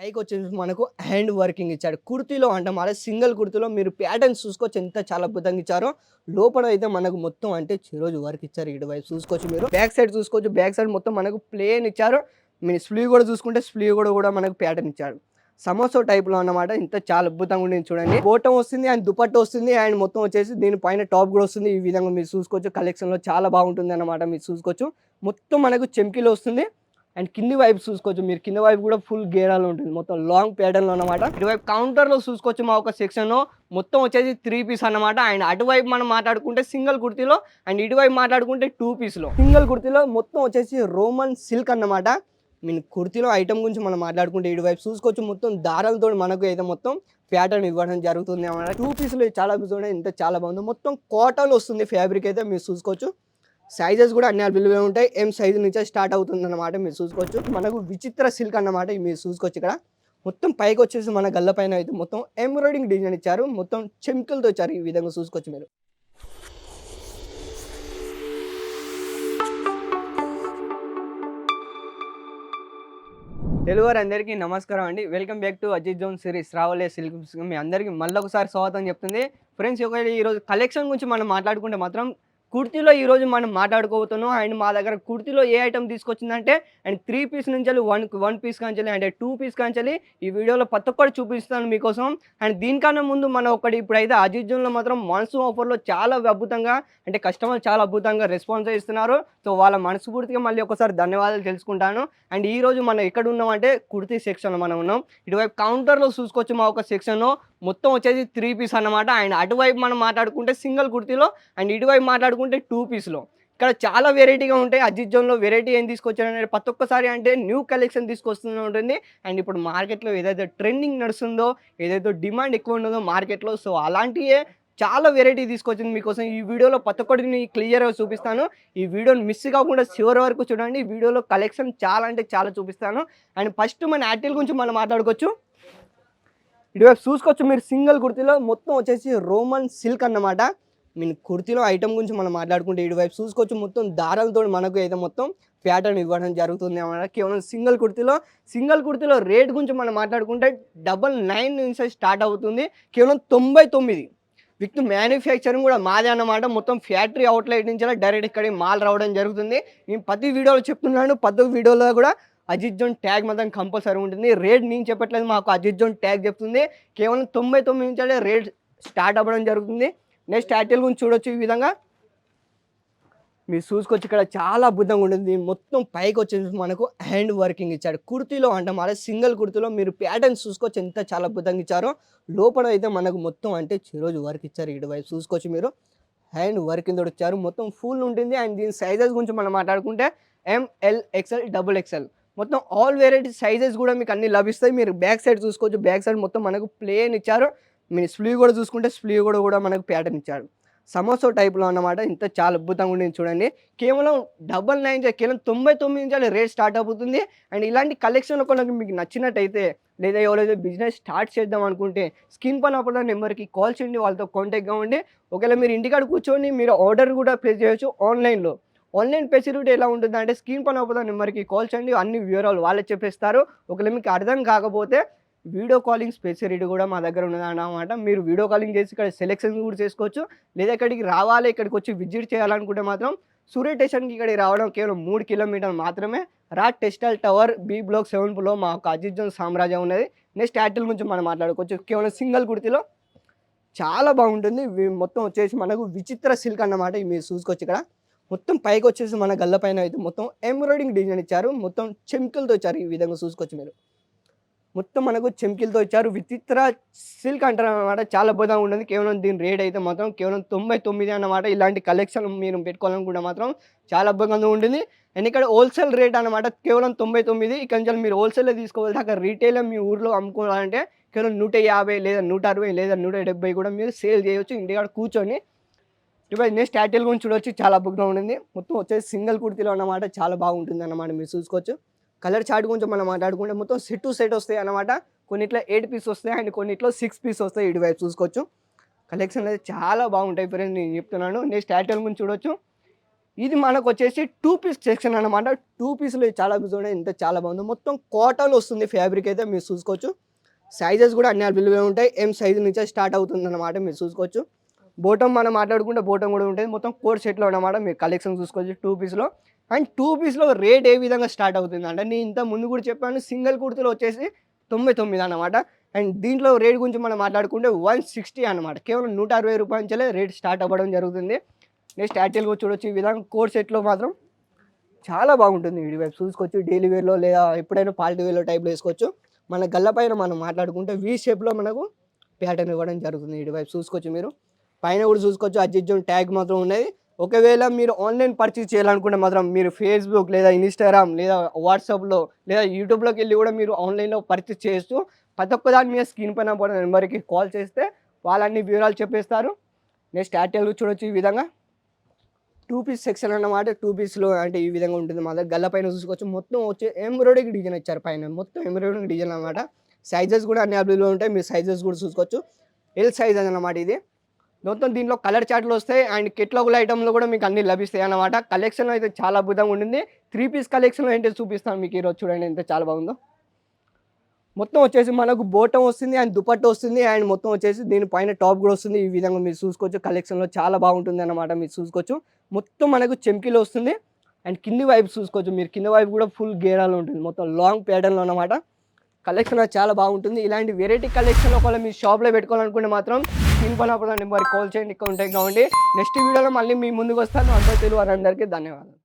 పైకొచ్చేసి మనకు hand working ఇచ్చాడు. కుర్తీలో అంటే మన సింగిల్ కుర్తీలో మీరు ప్యాటర్న్స్ చూసుకోవచ్చు ఎంత చాలా అద్భుతంగా ఇచ్చారో. లోపల అయితే మనకు మొత్తం అంటే చిరోజు వర్క్ ఇచ్చారు. ఇటువైపు చూసుకోవచ్చు మీరు. బ్యాక్ సైడ్ చూసుకోవచ్చు. బ్యాక్ సైడ్ మొత్తం మనకు ప్లేన్ ఇచ్చారు. మీరు స్లీవ్ కూడా చూసుకుంటే స్లీవ్ కూడా మనకు ప్యాటర్న్ ఇచ్చాడు. సమోసా టైప్‌లో అన్నమాట. ఇంత చాలా అద్భుతంగా ఉండింది చూడండి. బోటం వస్తుంది అండ్ దుపట్టా వస్తుంది అండ్ మొత్తం వచ్చేసి దీని పైన టాప్ కూడా వస్తుంది. ఈ విధంగా మీరు చూసుకోవచ్చు. కలెక్షన్‌లో చాలా బాగుంటుందన్నమాట. మీరు చూసుకోవచ్చు. మొత్తం మనకు చెమ్కీలో వస్తుంది. అండ్ కింది వైపు చూసుకోవచ్చు మీరు. కింద వైపు కూడా ఫుల్ గేరాలో ఉంటుంది. మొత్తం లాంగ్ ప్యాటర్న్‌లో అన్నమాట. ఇటువైపు కౌంటర్‌లో చూసుకోవచ్చు మా ఒక సెక్షన్‌లో మొత్తం వచ్చేసి 3 పీస్ అన్నమాట. అండ్ అటువైపు మనం మాట్లాడుకుంటే సింగిల్ కుర్తీలో అండ్ ఇటువైపు మాట్లాడుకుంటే 2 పీస్‌లో. సింగిల్ కుర్తీలో మొత్తం వచ్చేసి రోమన్ సిల్క్ అన్నమాట. మీన్ కుర్తీలో ఐటమ్ గురించి మనం మాట్లాడుకుంటే ఇటువైపు చూసుకోవచ్చు మొత్తం దారాలతో మనకు అయితే మొత్తం ప్యాటర్న్ ఇవ్వడం జరుగుతుంది అన్నమాట. 2 పీస్‌లో చాలా చూడండి ఎంత చాలా బాగుందో. మొత్తం కాటన్ వస్తుంది ఫ్యాబ్రిక్ అయితే మీరు చూసుకోవచ్చు. సైజెస్ కూడా అన్ని అవైలబుల్‌గా ఉంటాయి. ఎం సైజ్ నుంచే స్టార్ట్ అవుతుందన్నమాట మీరు చూసుకోవచ్చు. మనకు విచిత్ర సిల్క్ అన్నమాట మీరు చూసుకోవచ్చు ఇక్కడ. మొత్తం పైకొచ్చేసి మన గల్ల పైన అయితే మొత్తం ఎంబ్రాయిడింగ్ డిజైన్ ఇచ్చారు. మొత్తం చెమ్కీలతో ఇచ్చారు. ఈ విధంగా చూసుకోవచ్చు మీరు. తెలుగు వారందరికీ నమస్కారం అండి. Welcome back to Ajith zone series రావలే సిల్క్స్. మీ అందరికీ మళ్ళొకసారి స్వాగతం చెప్తుంది. ఫ్రెండ్స్ ఒకవేళ ఈరోజు కలెక్షన్ గురించి మనం మాట్లాడుకుంటే మాత్రం కుర్తీలో ఈరోజు మనం మాట్లాడుకోబోతున్నాం. అండ్ మా దగ్గర కుర్తీలో ఏ ఐటమ్ తీసుకొచ్చిందంటే అండ్ 3 పీస్ నుంచెల్లి 1 పీస్ కాంచెల్లి అండ్ 2 పీస్ కాంచెల్లి ఈ వీడియోలో ప్రతి ఒక్కటి చూపిస్తాను మీకోసం. అండ్ దీనికన్నా ముందు మనం ఒకటి ఇప్పుడైతే అజిత్ జోన్‌లో మాత్రం మాన్సూన్ ఆఫర్‌లో చాలా అద్భుతంగా అంటే కస్టమర్లు చాలా అద్భుతంగా రెస్పాన్స్ ఇస్తున్నారు. సో వాళ్ళ మనస్ఫూర్తిగా మళ్ళీ ఒకసారి ధన్యవాదాలు తెలుసుకుంటాను. అండ్ ఈరోజు మనం ఎక్కడ ఉన్నామంటే కుర్తీ సెక్షన్‌లో మనం ఉన్నాం. ఇటువైపు కౌంటర్‌లో చూసుకోవచ్చు మా ఒక సెక్షన్‌లో మొత్తం వచ్చేసి 3 పీస్ అన్నమాట. అండ్ అటువైపు మనం మాట్లాడుకుంటే సింగిల్ కుర్తీలో అండ్ ఇటువైపు మాట్లాడుకుంటే 2 పీస్‌లో. ఇక్కడ చాలా వెరైటీగా ఉంటాయి. అజిత్ జోన్‌లో వెరైటీ ఏం తీసుకొచ్చాడనేది ప్రతి ఒక్కసారి అంటే న్యూ కలెక్షన్ తీసుకొస్తూనే ఉంటుంది. అండ్ ఇప్పుడు మార్కెట్‌లో ఏదైతే ట్రెండింగ్ నడుస్తుందో, ఏదైతే డిమాండ్ ఎక్కువ ఉన్నదో మార్కెట్‌లో సో అలాంటియే చాలా వెరైటీ తీసుకొచ్చింది మీకోసం. ఈ వీడియోలో ప్రతి ఒక్కటిని క్లియర్‌గా చూపిస్తాను. ఈ వీడియోని మిస్ కాకుండా చివరి వరకు చూడండి. ఈ వీడియోలో కలెక్షన్ చాలా అంటే చాలా చూపిస్తాను. అండ్ ఫస్ట్ మన యార్టిల్ గురించి మనం మాట్లాడుకోవచ్చు. ఇటువైపు చూసుకోవచ్చు మీరు సింగిల్ కుర్తీలో మొత్తం వచ్చేసి రోమన్ సిల్క్ అన్నమాట. మీన్ కుర్తీలో ఐటమ్ గురించి మనం మాట్లాడుకుంటే ఇటువైపు చూసుకోవచ్చు మొత్తం దారాలతో మనకు అయితే మొత్తం ప్యాటర్న్ ఇవ్వడం జరుగుతుంది అన్నమాట. కేవలం సింగిల్ కుర్తీలో రేట్ గురించి మనం మాట్లాడుకుంటే 99 నుంచి స్టార్ట్ అవుతుంది. కేవలం 99 విత్ మ్యానుఫ్యాక్చరింగ్ కూడా మాదే అన్నమాట. మొత్తం ఫ్యాక్టరీ అవుట్లెట్ నుంచి డైరెక్ట్ ఇక్కడికి మాల్ రావడం జరుగుతుంది. నేను ప్రతి వీడియోలో చెప్తున్నాను. ప్రతి వీడియోలో కూడా అజిత్ జోన్ ట్యాగ్ మాత్రం కంపల్సరీ ఉంటుంది. రేట్ నేను చెప్పట్లేదు, మాకు అజిత్ జోన్ ట్యాగ్ చెప్తుంది. కేవలం 99 నుంచి రేట్ స్టార్ట్ అవ్వడం జరుగుతుంది. నెక్స్ట్ యార్టిల్ గురించి చూడొచ్చు. ఈ విధంగా మీరు చూసుకోవచ్చు ఇక్కడ చాలా అద్భుతంగా ఉంటుంది. మొత్తం పైకి వచ్చేసి మనకు హ్యాండ్ వర్కింగ్ ఇచ్చాడు. కుర్తీలో అంటే మన సింగిల్ కుర్తీలో మీరు ప్యాటర్న్స్ చూసుకోవచ్చు ఎంత చాలా అద్భుతంగా ఇచ్చారో. లోపల అయితే మనకు మొత్తం అంటే చిరోజు వర్క్ ఇచ్చారు. ఇటువైపు చూసుకోవచ్చు మీరు. హ్యాండ్ వర్కింగ్ తోటి ఇచ్చారు. మొత్తం ఫుల్ ఉంటుంది. అండ్ దీని సైజెస్ గురించి మనం మాట్లాడుకుంటే ఎంఎల్ ఎక్స్ఎల్ డబుల్ ఎక్స్ఎల్ మొత్తం ఆల్ వెరైటీ సైజెస్ కూడా మీకు అన్ని లభిస్తాయి. మీరు బ్యాక్ సైడ్ చూసుకోవచ్చు. బ్యాక్ సైడ్ మొత్తం మనకు ప్లేన్ ఇచ్చారు. మీరు స్లీవ్ కూడా చూసుకుంటే స్లీవ్ కూడా మనకు ప్యాటర్న్ ఇచ్చాడు. సమోసా టైప్‌లో అన్నమాట. ఇంత చాలా అద్భుతంగా ఉంటుంది చూడండి. కేవలం 99 కేవలం 99 నుంచి రేట్ స్టార్ట్ అవుతుంది. అండ్ ఇలాంటి కలెక్షన్‌లో కనుక మీకు నచ్చినట్టయితే లేదా ఎవరైతే బిజినెస్ స్టార్ట్ చేద్దాం అనుకుంటే స్క్రీన్ పైన ఉన్న నెంబర్‌కి కాల్ చేయండి. వాళ్ళతో కాంటాక్ట్ కావండి. ఒకవేళ మీరు ఇంటికాడ కూర్చొని మీరు ఆర్డర్ కూడా ప్లేస్ చేయొచ్చు ఆన్‌లైన్‌లో. ఆన్‌లైన్ ఫెసిలిటీ ఎలా ఉంటుందంటే స్క్రీన్ పైన ఉన్న నెంబర్‌కి కాల్ చేయండి. అన్ని వివరాలు వాళ్ళే చెప్పేస్తారు. ఒకవేళ మీకు అర్థం కాకపోతే వీడియో కాలింగ్ ఫెసిలిటీ కూడా మా దగ్గర ఉన్నదన్నమాట. మీరు వీడియో కాలింగ్ చేసి ఇక్కడ సెలెక్షన్ కూడా చేసుకోవచ్చు. లేదా ఇక్కడికి రావాలి, ఇక్కడికి వచ్చి విజిట్ చేయాలనుకుంటే మాత్రం సూర్య స్టేషన్‌కి ఇక్కడికి రావడం కేవలం 3 కిలోమీటర్లు మాత్రమే. టెక్స్టైల్ టవర్ బి బ్లాక్ 7లో మా యొక్క అజిత్ జోన్ సామ్రాజ్యం ఉన్నది. నెక్స్ట్ యార్టిల్ గురించి మనం మాట్లాడుకోవచ్చు. కేవలం సింగిల్ కుర్తీలో చాలా బాగుంటుంది. మొత్తం వచ్చేసి మనకు విచిత్ర సిల్క్ అన్నమాట. మీరు చూసుకోవచ్చు ఇక్కడ. మొత్తం పైకి వచ్చేసి మన గల్ల పైన అయితే మొత్తం ఎంబ్రాయిడింగ్ డిజైన్ ఇచ్చారు. మొత్తం చెమ్కీలతో ఇచ్చారు. ఈ విధంగా చూసుకోవచ్చు మీరు. మొత్తం మనకు చెమ్కీలతో ఇచ్చారు. విచిత్ర సిల్క్ అంటారనమాట. చాలా అద్భుతంగా ఉంటుంది. కేవలం దీని రేట్ అయితే మాత్రం కేవలం 99 అన్నమాట. ఇలాంటి కలెక్షన్ మీరు పెట్టుకోవాలనుకుంటే మాత్రం చాలా అద్భుతంగా ఉంటుంది. అండ్ ఇక్కడ హోల్సేల్ రేట్ అనమాట కేవలం 99. ఇక్కడ నుంచి మీరు హోల్సేల్లో తీసుకోవాలి. అక్కడ రీటైల్ మీ ఊర్లో అమ్ముకోవాలంటే కేవలం 150 లేదా 160 లేదా 170 కూడా మీరు సేల్ చేయొచ్చు ఇంటికాడ కూర్చొని. ఇప్పుడు నెక్స్ట్ యార్టిల్ గురించి చూడొచ్చు. చాలా అద్భుతంగా ఉంటుంది. మొత్తం వచ్చేసి సింగిల్ కుర్తీలో అన్నమాట. చాలా బాగుంటుంది అన్నమాట. మీరు చూసుకోవచ్చు. కలర్ చార్ట్ గురించి మనం మాట్లాడుకుంటే మొత్తం సెట్ టు సెట్ వస్తాయి అన్నమాట. కొన్నిట్లో 8 పీస్ వస్తాయి అండ్ కొన్నిట్లో 6 పీస్ వస్తాయి. ఇటువైపు చూసుకోవచ్చు. కలెక్షన్ అయితే చాలా బాగుంటాయి ఫ్రెండ్స్, నేను చెప్తున్నాను. నెక్స్ట్ యార్టిల్ గురించి చూడొచ్చు. ఇది మనకొచ్చేసి 2 పీస్ సెక్షన్ అన్నమాట. 2 పీస్‌లో చాలా చూడండి ఎంత చాలా బాగుందో. మొత్తం కాటన్ వస్తుంది ఫ్యాబ్రిక్ అయితే మీరు చూసుకోవచ్చు. సైజెస్ కూడా అన్ని అవైలబుల్‌గా ఉంటాయి. ఎం సైజ్ నుంచే స్టార్ట్ అవుతుందన్నమాట మీరు చూసుకోవచ్చు. బోటమ్ మనం మాట్లాడుకుంటే బోటమ్ కూడా ఉంటుంది. మొత్తం కోట్ సెట్‌లో అన్నమాట మీరు కలెక్షన్ చూసుకోవచ్చు 2 పీస్‌లో. అండ్ 2 పీస్‌లో రేట్ ఏ విధంగా స్టార్ట్ అవుతుందంటే నేను ఇంతకు ముందు కూడా చెప్పాను సింగిల్ కుర్తీలో వచ్చేసి 99 అన్నమాట. అండ్ దీంట్లో రేట్ గురించి మనం మాట్లాడుకుంటే 160 అన్నమాట. కేవలం రూ. 160 నుంచే రేట్ స్టార్ట్ అవ్వడం జరుగుతుంది. నెక్స్ట్ యాక్చువల్‌గా చూడొచ్చు ఈ విధంగా కోట్ సెట్‌లో మాత్రం చాలా బాగుంటుంది. ఇటువైపు చూసుకోవచ్చు డైలీ వేర్‌లో లేదా ఎప్పుడైనా పార్టీ వేర్‌లో టైప్‌లో ఏసుకోవచ్చు. మన గల్ల పైన మనం మాట్లాడుకుంటే వి షేప్‌లో మనకు ప్యాటర్న్ ఇవ్వడం జరుగుతుంది. ఇటువైపు చూసుకోవచ్చు మీరు. పైన కూడా చూసుకోవచ్చు అజిత్ జోన్ ట్యాగ్ మాత్రం ఉన్నది. ఒకవేళ మీరు ఆన్‌లైన్ పర్చేజ్ చేయాలనుకుంటే మాత్రం మీరు ఫేస్‌బుక్ లేదా ఇన్‌స్టాగ్రామ్ లేదా వాట్సాప్‌లో లేదా యూట్యూబ్‌లోకెళ్ళి కూడా మీరు ఆన్‌లైన్‌లో పర్చేజ్ చేయొచ్చు. ప్రతి ఒక్క దాని మీద స్క్రీన్ పైన పడిన నెంబర్‌కి కాల్ చేస్తే వాళ్ళన్ని వివరాలు చెప్పేస్తారు. నెక్స్ట్ యాక్చువల్‌గా చూడొచ్చు ఈ విధంగా 2 పీస్ సెక్షన్ అన్నమాట. 2 పీస్‌లో అంటే ఈ విధంగా ఉంటుంది మా దగ్గర. గల్ల పైన చూసుకోవచ్చు. మొత్తం వచ్చి ఎంబ్రాయిడరీ డిజైన్ ఇచ్చారు పైన. మొత్తం ఎంబ్రాయిడరీ డిజైన్ అన్నమాట. సైజెస్ కూడా అన్ని అవైలబుల్‌లో ఉంటాయి. మీరు సైజెస్ కూడా చూసుకోవచ్చు. ఎల్ సైజ్ అన్నమాట ఇది. మొత్తం దీంట్లో కలర్ చార్ట్‌లు వస్తాయి. అండ్ కెటలాగుల ఐటెమ్‌లో కూడా మీకు అన్నీ లభిస్తాయి అన్నమాట. కలెక్షన్ అయితే చాలా అద్భుతంగా ఉంటుంది. 3 పీస్ కలెక్షన్‌లో ఏంటో చూపిస్తాను మీకు ఈరోజు చూడండి ఎంత చాలా బాగుందో. మొత్తం వచ్చేసి మనకు బోటం వస్తుంది అండ్ దుపట్టా వస్తుంది అండ్ మొత్తం వచ్చేసి దీని పైన టాప్ కూడా వస్తుంది. ఈ విధంగా మీరు చూసుకోవచ్చు కలెక్షన్‌లో చాలా బాగుంటుంది అన్నమాట మీరు చూసుకోవచ్చు. మొత్తం మనకు చెమ్కీలో వస్తుంది. అండ్ కింది వైపు చూసుకోవచ్చు మీరు కింద వైపు కూడా ఫుల్ గేరాలో ఉంటుంది. మొత్తం లాంగ్ ప్యాటర్న్‌లో అన్నమాట. కలెక్షన్ అది చాలా బాగుంటుంది. ఇలాంటి వెరైటీ కలెక్షన్ ఒకవేళ మీ షాప్‌లో పెట్టుకోవాలనుకుంటే మాత్రం స్క్రీన్ పైన నెంబర్‌కి కాల్ చేయండి. కాంటాక్ట్ అవ్వండి. నెక్స్ట్ వీడియోలో మళ్ళీ మీ ముందుకు వస్తాను. అందరూ తెలుగు వారందరికీ ధన్యవాదాలు.